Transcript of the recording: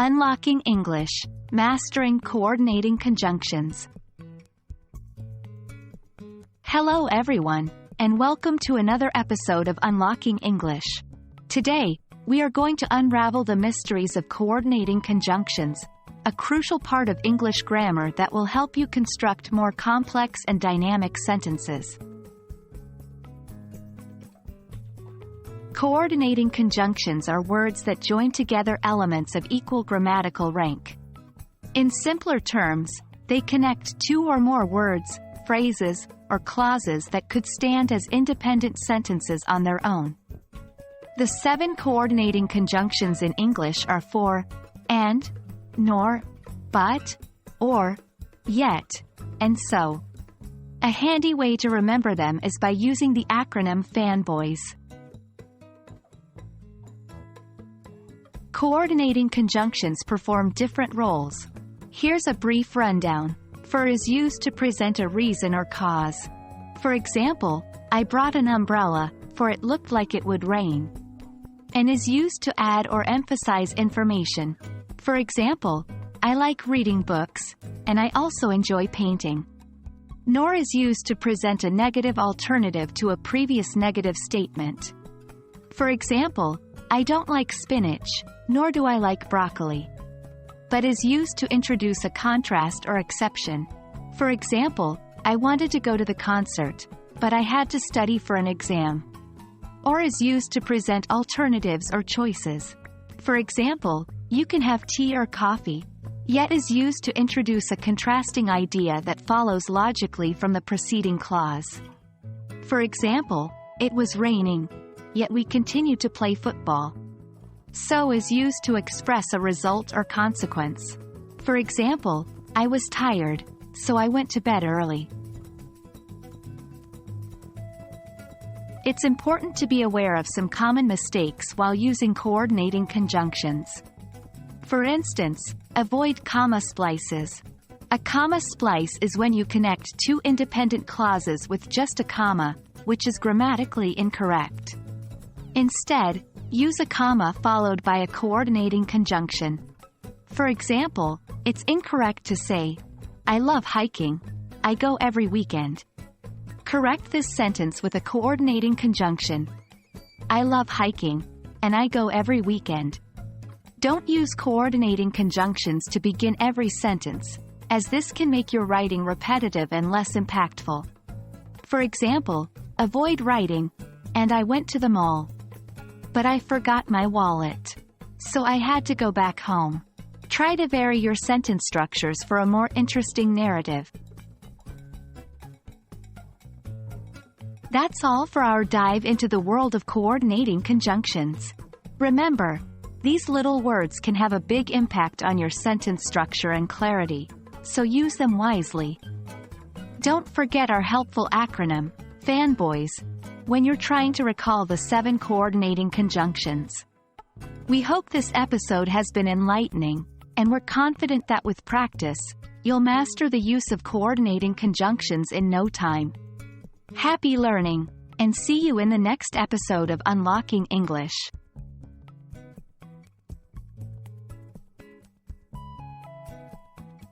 Unlocking English, Mastering Coordinating Conjunctions. Hello everyone, and welcome to another episode of Unlocking English. Today, we are going to unravel the mysteries of coordinating conjunctions, a crucial part of English grammar that will help you construct more complex and dynamic sentences. Coordinating conjunctions are words that join together elements of equal grammatical rank. In simpler terms, they connect two or more words, phrases, or clauses that could stand as independent sentences on their own. The 7 coordinating conjunctions in English are for, and, nor, but, or, yet, and so. A handy way to remember them is by using the acronym FANBOYS. Coordinating conjunctions perform different roles. Here's a brief rundown. For is used to present a reason or cause. For example, I brought an umbrella, for it looked like it would rain. And is used to add or emphasize information. For example, I like reading books, and I also enjoy painting. Nor is used to present a negative alternative to a previous negative statement. For example, I don't like spinach, nor do I like broccoli. But is used to introduce a contrast or exception. For example, I wanted to go to the concert, but I had to study for an exam. Or is used to present alternatives or choices. For example, you can have tea or coffee. Yet is used to introduce a contrasting idea that follows logically from the preceding clause. For example, it was raining, yet we continued to play football. So is used to express a result or consequence. For example, I was tired, so I went to bed early. It's important to be aware of some common mistakes while using coordinating conjunctions. For instance, avoid comma splices. A comma splice is when you connect two independent clauses with just a comma, which is grammatically incorrect. Instead, use a comma followed by a coordinating conjunction. For example, it's incorrect to say, I love hiking. I go every weekend. Correct this sentence with a coordinating conjunction. I love hiking, and I go every weekend. Don't use coordinating conjunctions to begin every sentence, as this can make your writing repetitive and less impactful. For example, avoid writing, and I went to the mall. But I forgot my wallet. So I had to go back home. Try to vary your sentence structures for a more interesting narrative. That's all for our dive into the world of coordinating conjunctions. Remember, these little words can have a big impact on your sentence structure and clarity, so use them wisely. Don't forget our helpful acronym, FANBOYS, when you're trying to recall the 7 coordinating conjunctions. We hope this episode has been enlightening, and we're confident that with practice, you'll master the use of coordinating conjunctions in no time. Happy learning, and see you in the next episode of Unlocking English.